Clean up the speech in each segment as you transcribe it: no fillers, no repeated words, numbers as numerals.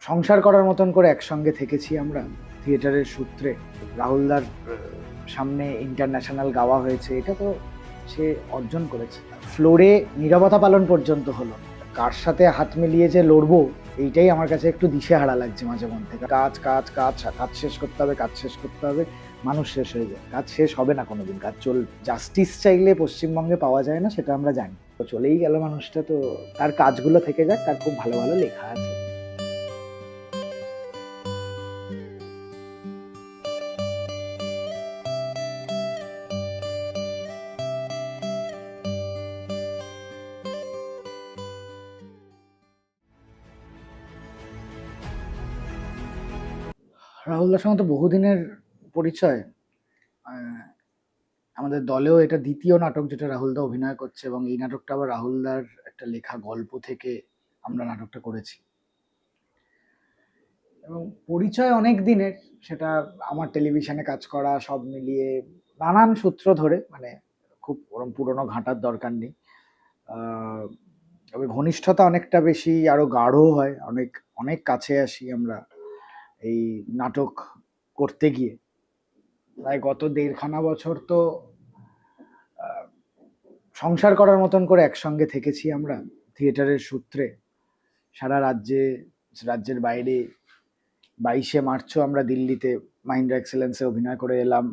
সংসার করার মতন করে একসঙ্গে থেকেছি আমরা থিয়েটারের সূত্রে। রাহুলদার সামনে ইন্টারন্যাশনাল গাওয়া হয়েছে, এটা তো সে অর্জন করেছে। ফ্লোরে নীরবতা পালন পর্যন্ত হলো। কার সাথে হাত মিলিয়ে যে লড়বো, এইটাই আমার কাছে একটু দিশেহারা লাগছে মাঝে মধ্যে। কাজ কাজ কাজ কাজ শেষ করতে হবে, কাজ শেষ করতে হবে। মানুষ শেষ হয়ে যায়, কাজ শেষ হবে না কোনোদিন, কাজ চলবে। জাস্টিস চাইলে পশ্চিমবঙ্গে পাওয়া যায় না, সেটা আমরা জানি। তো চলেই গেল মানুষটা, তো তার কাজগুলো থেকে যাক, তার খুব ভালো ভালো লেখা আছে। রাহুলদার সঙ্গে তো বহুদিনের পরিচয়। আহ, আমাদের দলেও এটা দ্বিতীয় নাটক যেটা রাহুলদা অভিনয় করছে, এবং এই নাটকটা আবার রাহুলদার একটা লেখা গল্প থেকে আমরা নাটকটা করেছি। এবং পরিচয় অনেক দিনের, সেটা আমার টেলিভিশনে কাজ করা সব মিলিয়ে নানান সূত্র ধরে, মানে খুব ওরম পুরনো ঘাঁটার দরকার নেই। আহ, তবে ঘনিষ্ঠতা অনেকটা বেশি, আরো গাঢ় হয়, অনেক অনেক কাছে আসি আমরা এই নাটক করতে গিয়ে। প্রায় গত দেড়খানা বছর তো আহ, সংসার করার মতন করে একসঙ্গে থেকেছি আমরা থিয়েটারের সূত্রে। সারা রাজ্যে, রাজ্যের বাইরে। 22শে মার্চও আমরা দিল্লিতে মাহিন্দ্রা এক্সেলেন্সে অভিনয় করে এলাম।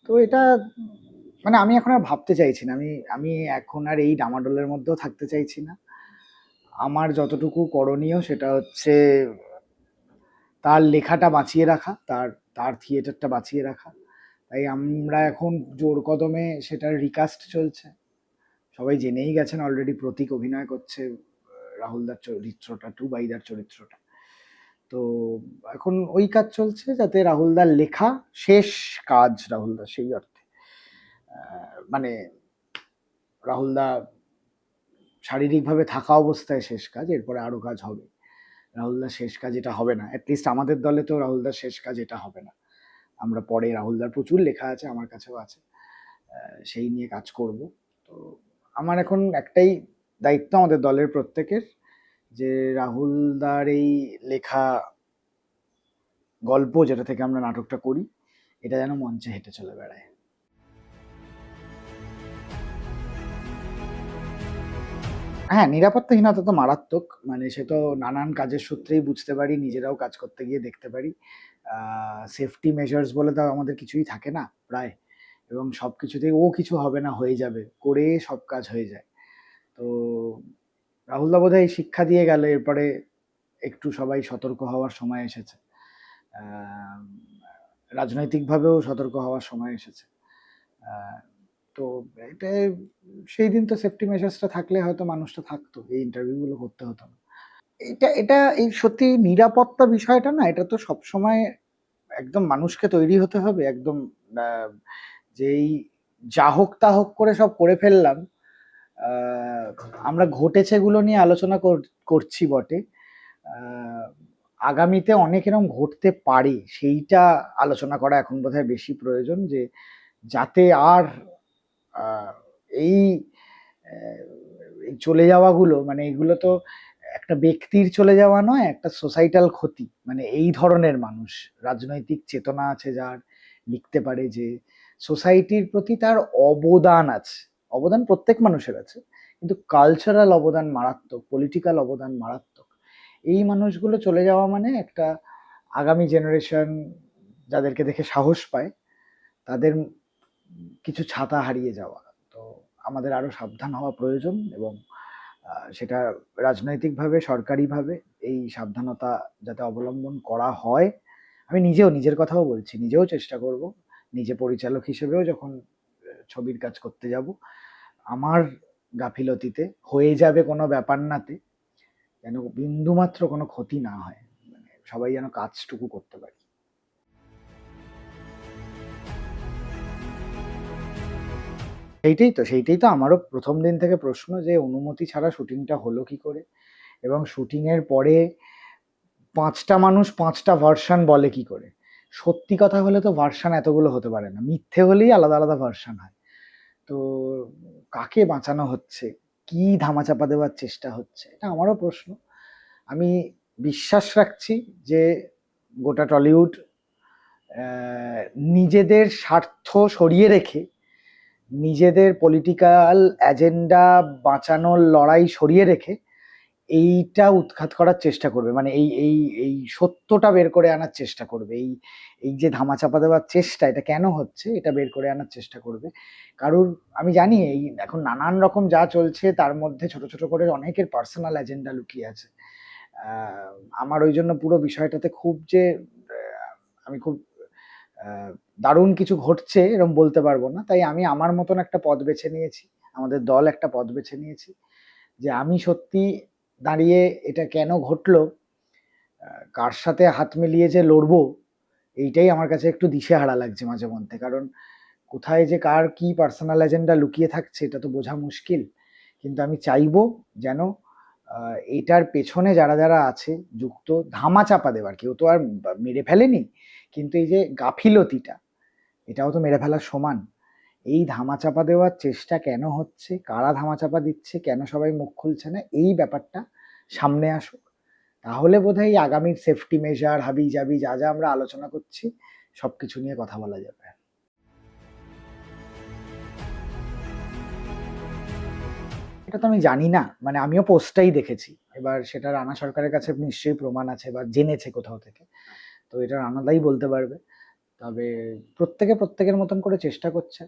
তো এটা মানে আমি এখন আর ভাবতে চাইছি না, আমি আমি এখন আর এই ডামাডোলের মধ্যেও থাকতে চাইছি না। আমার যতটুকু করণীয় সেটা হচ্ছে তার লেখাটা বাঁচিয়ে রাখা, তার তার থিয়েটারটা বাঁচিয়ে রাখা। তাই আমরা এখন জোর কদমে সেটার রিকাস্ট চলছে। সবাই জেনেই গেছেন অলরেডি, প্রতীক অভিনয় করছে রাহুলদার চরিত্রটা, টুবাইদার চরিত্রটা। তো এখন ওই কাজ চলছে, যাতে রাহুলদার লেখা শেষ কাজ, রাহুলদার সেই অর্থে মানে রাহুলদা শারীরিকভাবে থাকা অবস্থায় শেষ কাজ, এরপরে আরো কাজ হবে। রাহুলদার শেষ কাজ এটা হবে না, অ্যাটলিস্ট আমাদের দলে তো রাহুলদার শেষ কাজ এটা হবে না। আমরা পরে, রাহুলদার প্রচুর লেখা আছে, আমার কাছেও আছে, সেই নিয়ে কাজ করব। তো আমার এখন একটাই দায়িত্ব আমাদের দলের প্রত্যেকের, যে রাহুলদার এই লেখা গল্প, যেটা থেকে আমরা নাটকটা করি, এটা যেন মঞ্চে হেঁটে চলে বেড়ায়। হ্যাঁ, নিরাপত্তাহীনতা তো মারাত্মক। মানে সে তো নানান কাজের সূত্রেই বুঝতে পারি, নিজেরাও কাজ করতে গিয়ে দেখতে পারি। সেফটি মেজার্স বলে তো আমাদের কিছুই থাকে না প্রায়। এবং সবকিছুতেই ও কিছু হবে না, হয়ে যাবে করে সব কাজ হয়ে যায়। তো রাহুলদা বোধহয় শিক্ষা দিয়ে গেল, এরপরে একটু সবাই সতর্ক হওয়ার সময় এসেছে। আহ, রাজনৈতিকভাবেও সতর্ক হওয়ার সময় এসেছে। আহ, তো এটা, সেই দিন তো সেফটি মেজার্সটা থাকলে হয়তো মানুষটা থাকতো, এই ইন্টারভিউগুলো করতে হতো না। এটা এটা এই সত্যি নিরাপত্তা বিষয়টা না, এটা তো সবসময় একদম মানুষকে তৈরি হতে হবে একদম। আহ, যেই যা হোক তা হোক করে সব করে ফেললাম। আহ, আমরা ঘটেছেগুলো নিয়ে আলোচনা করছি বটে। আহ, আগামীতে অনেক এরকম ঘটতে পারে, সেইটা আলোচনা করা এখন বোধহয় বেশি প্রয়োজন, যে যাতে আর আহ, এই আহ, এই চলে যাওয়াগুলো, মানে এগুলো তো একটা ব্যক্তির চলে যাওয়া নয়, একটা সোসাইটাল ক্ষতি। মানে এই ধরনের মানুষ, রাজনৈতিক চেতনা আছে যার, লিখতে পারে যে সোসাইটির প্রতি তার অবদান আছে। অবদান প্রত্যেক মানুষের আছে, কিন্তু কালচারাল অবদান মারাত্মক, পলিটিক্যাল অবদান মারাত্মক। এই মানুষগুলো চলে যাওয়া মানে একটা আগামী জেনারেশন যাদেরকে দেখে সাহস পায়, তাদের কিছু ছাতা হারিয়ে যাওয়া। তো আমাদের আরো সাবধান হওয়া প্রয়োজন, এবং সেটা রাজনৈতিকভাবে, সরকারিভাবে এই সাবধানতা যাতে অবলম্বন করা হয়। আমি নিজেও, নিজের কথাও বলছি, নিজেও চেষ্টা করব, নিজে পরিচালক হিসেবেও যখন ছবির কাজ করতে যাব, আমার গাফিলতিতে হয়ে যাবে কোনো ব্যাপার নাতে, যেন বিন্দুমাত্র কোনো ক্ষতি না হয়, মানে সবাই যেন কাজটুকু করতে পারি। সেইটাই তো আমারও প্রথম দিন থেকে প্রশ্ন, যে অনুমতি ছাড়া শুটিংটা হলো কি করে, এবং শুটিং এর পরে 5টা মানুষ 5টা ভার্সন বলে কি করে। সত্যি কথা হলে তো ভার্সন এতগুলো হতে পারে না, মিথ্যে হলেই আলাদা আলাদা ভার্সন হয়। তো কাকে বাঁচানো হচ্ছে, কি ধামাচাপা দেওয়ার চেষ্টা হচ্ছে, এটা আমারও প্রশ্ন। আমি বিশ্বাস রাখছি যে গোটা টলিউড নিজেদের স্বার্থ সরিয়ে রেখে, নিজেদের পলিটিক্যাল এজেন্ডা বাঁচানোর লড়াই সরিয়ে রেখে এইটা উৎখাত করার চেষ্টা করবে, মানে এই এই এই সত্যটা বের করে আনার চেষ্টা করবে। এই এই যে ধামাচাপা দেওয়ার চেষ্টা, এটা কেন হচ্ছে এটা বের করে আনার চেষ্টা করবে। কারণ আমি জানি এই এখন নানান রকম যা চলছে তার মধ্যে ছোট ছোট করে অনেকের পার্সোনাল এজেন্ডা লুকিয়ে আছে। আমার ওই জন্য পুরো বিষয়টাতে খুব যে আমি খুব দারুণ কিছু ঘটছে এরকম বলতে পারবো না। তাই আমি আমার মতন একটা পথ বেছে নিয়েছি, আমাদের দল একটা পথ বেছে নিয়েছি যে আমি সত্যি দাঁড়িয়ে এটা কেন ঘটলো, কার সাথে হাত মিলিয়ে যে লড়বো, এইটাই আমার কাছে একটু দিশেহারা লাগছে মাঝে মধ্যে। কারণ কোথায় যে কার কি পার্সোনাল এজেন্ডা লুকিয়ে থাকছে এটা তো বোঝা মুশকিল। কিন্তু আমি চাইবো যেন এটার পেছনে যারা যারা আছে যুক্ত, ধামাচাপা দেওয়ার, কেউ তো আর মেরে ফেলেনি, কিন্তু এই যে গাফিলতিটা, এটাও তো মেরে ফেলার সমান। এই ধামাচাপা দেওয়ার চেষ্টা কেন হচ্ছে, কারা ধামাচাপা দিচ্ছে, কেন সবাই মুখ খুলছে না, এই ব্যাপারটা সামনে আসুক। তাহলে বোধহয় আগামীর সেফটি মেজার হাবি জাবি যা যা আমরা আলোচনা করছি সবকিছু নিয়ে কথা বলা যাবে। এটা তো আমি জানি না, মানে আমিও পোস্টটাই দেখেছি। এবার সেটা রানা সরকারের কাছে নিশ্চয়ই প্রমাণ আছে বা জেনেছে কোথাও থেকে, তো এটা রানাদাই বলতে পারবে। তবে প্রত্যেকে প্রত্যেকের মতন করে চেষ্টা করছে।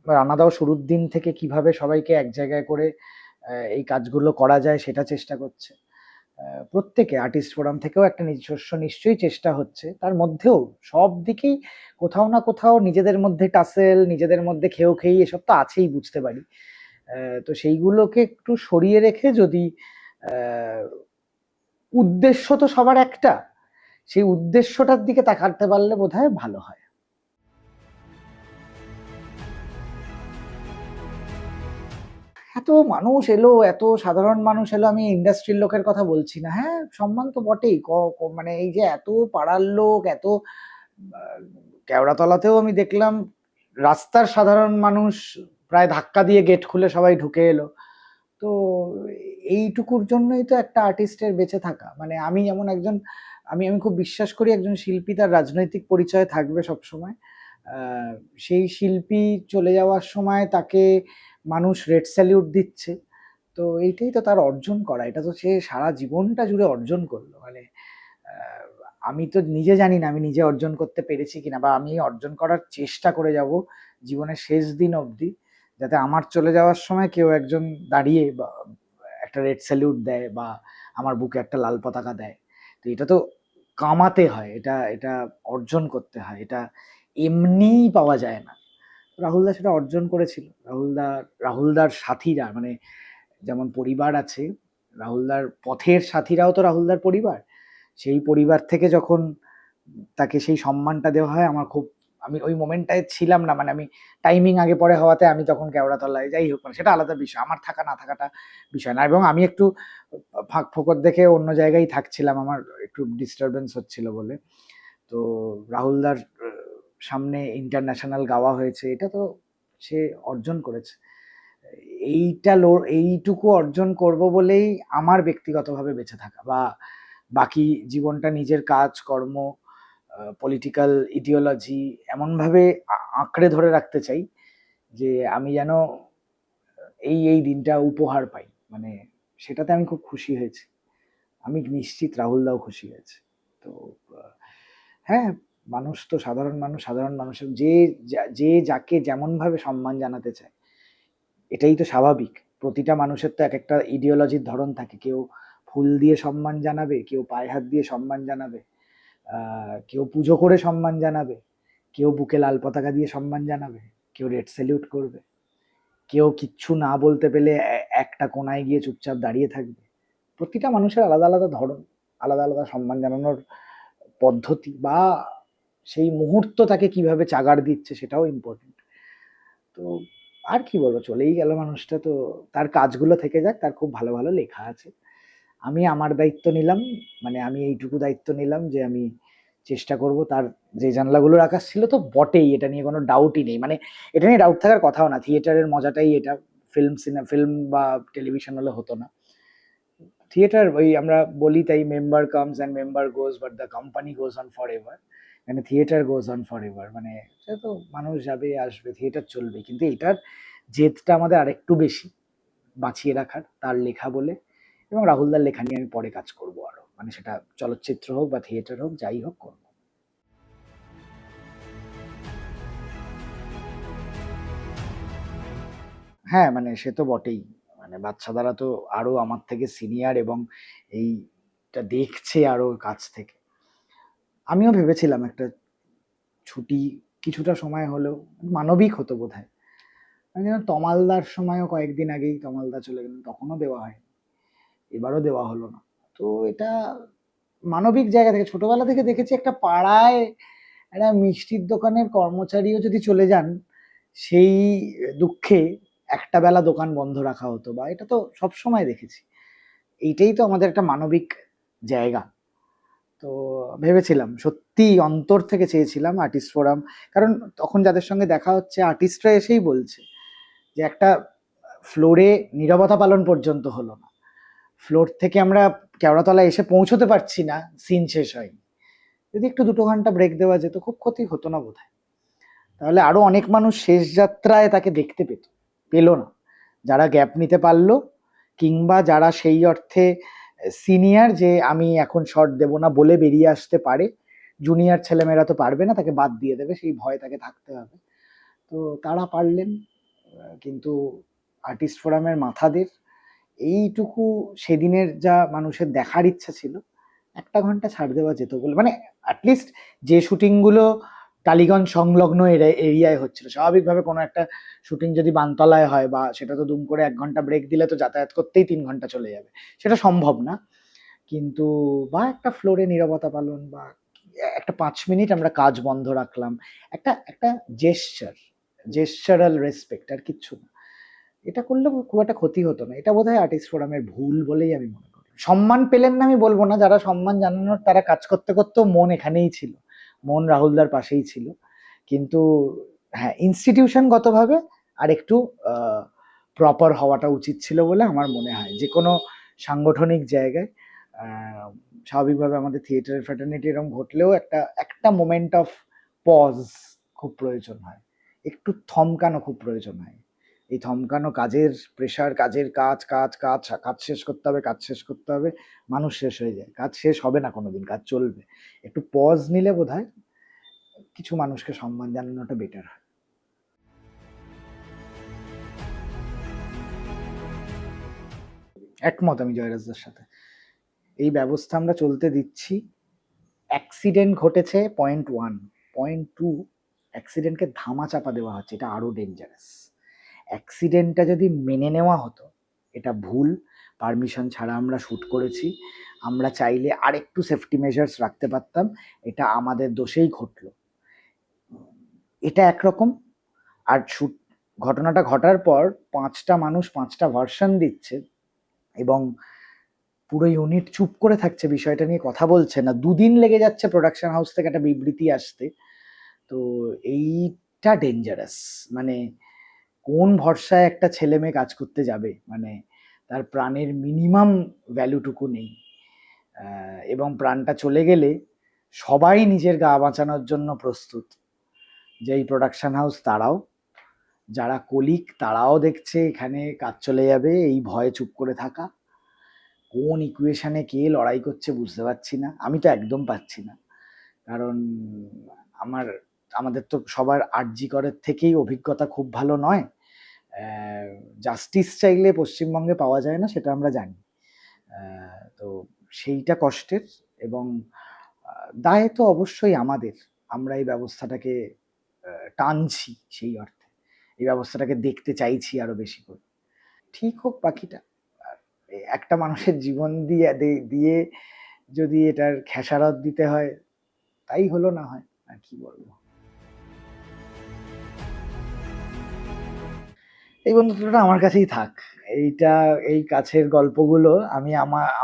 রানাদাও শুরুর দিন থেকে কিভাবে সবাইকে এক জায়গায় করে এই কাজগুলো করা যায় সেটা চেষ্টা করছে। প্রত্যেকে আর্টিস্ট ফোরাম থেকেও একটা নিজস্ব নিশ্চয়ই চেষ্টা হচ্ছে, তার মধ্যেও সব দিকেই কোথাও না কোথাও নিজেদের মধ্যে টাসেল, নিজেদের মধ্যে খেয়েও খেয়ে এসব তো আছেই বুঝতে পারি। তো সেইগুলোকে একটু সরিয়ে রেখে যদি উদ্দেশ্য তো সবার একটা, সেই উদ্দেশ্যটার দিকে তাকাতে পারলে বোধহয় ভালো হয়। এত মানুষ এলো, এত সাধারণ মানুষ এলো, আমি ইন্ডাস্ট্রির লোকের কথা বলছি না। হ্যাঁ, সম্মান তো বটেই। মানে এই যে এত পাড়ার লোক, এত কেওড়াতলাতেও আমি দেখলাম রাস্তার সাধারণ মানুষ প্রায় ধাক্কা দিয়ে গেট খুলে সবাই ঢুকে এলো। তো এইটুকুর জন্যই তো একটা আর্টিস্টের বেঁচে থাকা। মানে আমি যেমন একজন, আমি আমি খুব বিশ্বাস করি একজন শিল্পী তার রাজনৈতিক পরিচয় থাকবে সবসময়। সেই শিল্পী চলে যাওয়ার সময় তাকে মানুষ রেড স্যালিউট দিচ্ছে। তো এইটাই তো তার অর্জন করা, এটা তো সে সারা জীবনটা জুড়ে অর্জন করলো। মানে আমি তো নিজে জানি না আমি নিজে অর্জন করতে পেরেছি কিনা, বা আমি অর্জন করার চেষ্টা করে যাব জীবনের শেষ দিন অবধি, যাতে আমার চলে যাওয়ার সময় কেউ একজন দাঁড়িয়ে বা একটা রেড স্যালিউট দেয় বা আমার বুকে একটা লাল পতাকা দেয়। তো এটা তো কামাতে হয়, এটা এটা অর্জন করতে হয়, এটা এমনিই পাওয়া যায় না। রাহুলদা সেটা অর্জন করেছিল। রাহুলদার সাথীরা, মানে যেমন পরিবার আছে, রাহুলদার পথের সাথীরাও তো রাহুলদার পরিবার। সেই পরিবার থেকে যখন তাকে সেই সম্মানটা দেওয়া হয়, আমার খুব, আমি ওই মোমেন্টটায় ছিলাম না, মানে আমি টাইমিং আগে পরে হওয়াতে আমি তখন কেওড়াতলায়, যাই হোক মানে সেটা আলাদা বিষয়, আমার থাকা না থাকাটা বিষয় না। এবং আমি একটু ফাঁক ফোকর দেখে অন্য জায়গায় থাকছিলাম, আমার একটু ডিস্টারবেন্স হচ্ছিল বলে। তো রাহুলদার সামনে ইন্টারন্যাশনাল গাওয়া হয়েছে, এটা তো সে অর্জন করেছে। এইটুকু অর্জন করব বলেই আমার ব্যক্তিগতভাবে বেঁচে থাকা, বা বাকি জীবনটা নিজের কাজ কর্ম, পলিটিক্যাল ইডিওলজি এমনভাবে আঁকড়ে ধরে রাখতে চাই যে আমি যেন এই দিনটা উপহার পাই। মানে সেটাতে আমি খুব খুশি হয়েছি। আমি নিশ্চিত রাহুলদাও খুশি হয়েছে। তো হ্যাঁ, মানুষ তো সাধারণ মানুষ, সাধারণ মানুষের যে যাকে যেমনভাবে সম্মান জানাতে চায়, এটাই তো স্বাভাবিক। প্রতিটা মানুষের তো এক একটা ইডিওলজির ধরন থাকে। কেউ ফুল দিয়ে সম্মান জানাবে, কেউ পায়ে হাত দিয়ে সম্মান জানাবে, কেউ পুজো করে সম্মান জানাবে, কেউ বুকে লাল পতাকা দিয়ে সম্মান জানাবে, কেউ রেড স্যালিউট করবে, কেউ কিচ্ছু না বলতে পেলে একটা কোনায় গিয়ে চুপচাপ দাঁড়িয়ে থাকবে। প্রতিটা মানুষের আলাদা আলাদা ধরন, আলাদা আলাদা সম্মান জানানোর পদ্ধতি, বা সেই মুহূর্ত তাকে কিভাবে চাগাড় দিচ্ছে সেটাও ইম্পর্টেন্ট। তো আর কি বলবো, চলেই গেল মানুষটা, তো তার কাজগুলো থেকে যাক, তার খুব ভালো ভালো লেখা আছে। আমি আমার দায়িত্ব নিলাম, মানে আমি এইটুকু দায়িত্ব নিলাম যে আমি চেষ্টা করব তার যে জানলাগুলোর আকাশ ছিল তো বটেই, এটা নিয়ে কোনো ডাউটই নেই। মানে এটা নিয়ে ডাউট থাকার কথাও না, থিয়েটারের মজাটাই এটা, ফিল্ম বা টেলিভিশন হলে হতো না। থিয়েটার ওই আমরা বলি তাই, member comes and member goes but the company goes on forever. মানে theatre goes on forever, মানে সে তো মানুষ যাবে আসবে, থিয়েটার চলবে, কিন্তু এটার জেদটা আমাদের আরেকটু বেশি বাঁচিয়ে রাখার, তার লেখা বলে। এবং রাহুলদার লেখা নিয়ে আমি পরে কাজ করব আরো, মানে সেটা চলচ্চিত্র হোক বা থিয়েটার হোক, যাই হোক করবো। হ্যাঁ, মানে সে তো বটেই। মানে বাচ্চাদারা তো আরো আমার থেকে সিনিয়র এবং এইটা দেখছে আরো কাছ থেকে। আমিও ভেবেছিলাম একটা ছুটি, কিছুটা সময় হলেও মানবিক হতো বোধহয়। আমি যেন তমালদার সময়ও কয়েকদিন আগেই তমালদা চলে গেলেন, তখনও দেওয়া হয়, এবারও দেওয়া হলো না। তো এটা মানবিক জায়গা থেকে ছোটবেলা থেকে দেখেছি, একটা পাড়ায় একটা মিষ্টির দোকানের কর্মচারীও যদি চলে যান, সেই দুঃখে একটা বেলা দোকান বন্ধ রাখা হতো, বা এটা তো সব সময় দেখেছি। এইটাই তো আমাদের একটা মানবিক জায়গা। তো ভেবেছিলাম, সত্যি অন্তর থেকে চেয়েছিলাম আর্টিস্ট ফোরাম, কারণ তখন যাদের সঙ্গে দেখা হচ্ছে আর্টিস্টরা এসেই বলছে যে একটা ফ্লোরে নীরবতা পালন পর্যন্ত হলো না, ফ্লোর থেকে আমরা কেওড়াতলায় এসে পৌঁছতে পারছি না, সিন শেষ হয়নি। যদি একটু 2 ঘন্টা ব্রেক দেওয়া যেত, খুব ক্ষতি হতো না বোধহয়। তাহলে আরো অনেক মানুষ শেষ যাত্রায় তাকে দেখতে পেত, পেল না। যারা গ্যাপ নিতে পারলো, কিংবা যারা সেই অর্থে সিনিয়র যে আমি এখন শর্ট দেব না বলে বেরিয়ে আসতে পারে, জুনিয়র ছেলেমেয়েরা তো পারবে না, তাকে বাদ দিয়ে দেবে, সেই ভয় তাকে থাকতে হবে। তো তারা পারলেন। কিন্তু আর্টিস্ট ফোরামের মাথাদের এইটুকু সেদিনের যা মানুষের দেখার ইচ্ছা ছিল, 1 ঘন্টা ছাড় দেওয়া যেত বলে, মানে অ্যাটলিস্ট যে শুটিংগুলো টালিগঞ্জ সংলগ্ন এরিয়ায় হচ্ছিল, স্বাভাবিকভাবে কোনো একটা শুটিং যদি বানতলায় হয়, বা সেটা তো দুম করে 1 ঘন্টা ব্রেক দিলে তো যাতায়াত করতেই 3 ঘন্টা চলে যাবে, সেটা সম্ভব না। কিন্তু বা একটা ফ্লোরে নীরবতা পালন, বা একটা 5 মিনিট আমরা কাজ বন্ধ রাখলাম, একটা একটা জেস্চার, জেস্চারাল রেসপেক্ট, আর কিচ্ছু না। এটা করলে খুব একটা ক্ষতি হতো না। এটা বোধহয় আর্টিস্ট ফোরামের ভুল বলেই আমি মনে করি। সম্মান পেলেন না আমি বলবো না, যারা সম্মান জানানোর তারা কাজ করতে করতেও মন এখানেই ছিল, মন রাহুলদার পাশেই ছিল। কিন্তু হ্যাঁ, ইনস্টিটিউশনগতভাবে আর একটু প্রপার হওয়াটা উচিত ছিল বলে আমার মনে হয়। যে কোনো সাংগঠনিক জায়গায় আহ, স্বাভাবিকভাবে আমাদের থিয়েটারের ফ্র্যাটার্নিটি এরকম ঘটলেও একটা একটা মোমেন্ট অফ পজ খুব প্রয়োজন হয়, একটু থমকানো খুব প্রয়োজন হয়। এই থমকানো, কাজের প্রেশার, কাজের কাজ কাজ কাজ কাজ শেষ করতে হবে, কাজ শেষ করতে হবে, মানুষ শেষ হয়ে যায়, কাজ শেষ হবে না কোনোদিন, কাজ চলবে। একটু পজ নিলে বোধহয় কিছু মানুষকে সম্মান জানানোটা বেটার হয়। একমত আমি জয়রাজদার সাথে। এই ব্যবস্থা আমরা চলতে দিচ্ছি। অ্যাক্সিডেন্ট ঘটেছে .1, .2 অ্যাক্সিডেন্টকে ধামা চাপা দেওয়া হচ্ছে, এটা আরো ডেঞ্জারাস। অ্যাক্সিডেন্টটা যদি মেনে নেওয়া হতো, এটা ভুল, পারমিশন ছাড়া আমরা শ্যুট করেছি, আমরা চাইলে আরেকটু সেফটি মেজার্স রাখতে পারতাম, এটা আমাদের দোষেই ঘটলো, এটা একরকম। আর শ্যুট, ঘটনাটা ঘটার পর 5টা মানুষ 5টা ভার্সন দিচ্ছে, এবং পুরো ইউনিট চুপ করে থাকছে, বিষয়টা নিয়ে কথা বলছে না, 2 দিন লেগে যাচ্ছে প্রোডাকশন হাউস থেকে একটা বিবৃতি আসতে। তো এইটা ডেঞ্জারাস। মানে কোন ভরসায় একটা ছেলে মেয়ে কাজ করতে যাবে, মানে তার প্রাণের মিনিমাম ভ্যালুটুকু নেই। এবং প্রাণটা চলে গেলে সবাই নিজের গা বাঁচানোর জন্য প্রস্তুত, যেই প্রোডাকশন হাউস তারাও, যারা কলিগ তারাও দেখছে এখানে কাজ চলে যাবে, এই ভয়ে চুপ করে থাকা। কোন ইকুয়েশনে কে লড়াই করছে বুঝতে পারছি না, আমি তো একদম পাচ্ছি না। কারণ আমার, আমাদের তো সবার আরজি করের থেকেই অভিজ্ঞতা খুব ভালো নয়। জাস্টিস চাইলে পশ্চিমবঙ্গে পাওয়া যায় না, সেটা আমরা জানি। তো সেইটা কষ্টের, এবং দায় তো অবশ্যই আমাদের। আমরা এই ব্যবস্থাটাকে টানছি, সেই অর্থে এই ব্যবস্থাটাকে দেখতে চাইছি আরো বেশি করে। ঠিক হোক বাকিটা। একটা মানুষের জীবন দিয়ে দিয়ে যদি এটার খেসারত দিতে হয়, তাই হলো না হয়, আর কি বলবো। এই বন্ধুত্বটা আমার কাছেই থাক। এইটা, এই কাছের গল্পগুলো আমি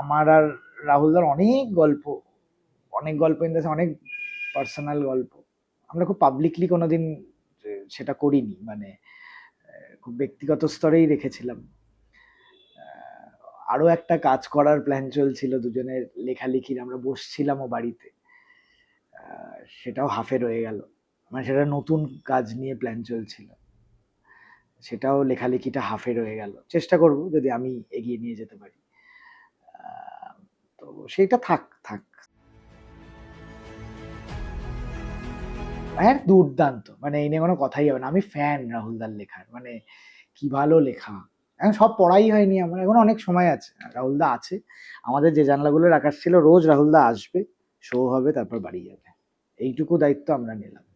আমার আর রাহুলদার অনেক গল্প, অনেক গল্প ইন দ্য সেন্স অনেক পার্সোনাল গল্প আমরা খুব পাবলিকলি কোনোদিন সেটা করিনি, মানে খুব ব্যক্তিগত স্তরেই রেখেছিলাম। আরো একটা কাজ করার প্ল্যান চলছিল দুজনের লেখালেখির, আমরা বসছিলামও বাড়িতে। সেটাও হাফে রয়ে গেল। মানে সেটা নতুন কাজ নিয়ে প্ল্যান চলছিল। সেটাও লেখালেখিটা হাফে রয়ে গেল। চেষ্টা করব যদি আমি এগিয়ে নিয়ে যেতে পারি। আ তো সেইটা থাক। হ্যাঁ, দুর্দান্ত। মানে এই নিয়ে কোনো কথাই হবে না। আমি ফ্যান রাহুল দার লেখার। মানে কি ভালো লেখা। এখন সব পড়াই হয়নি আমার। এখন অনেক সময় আছে। রাহুল দা আছে। আমাদের যে জানালাগুলোর আকাশ ছিল রোজ রাহুল দা আসবে, শো হবে তারপর বাড়ি যাবে। এইটুকু দায়িত্ব আমরা নিলাম।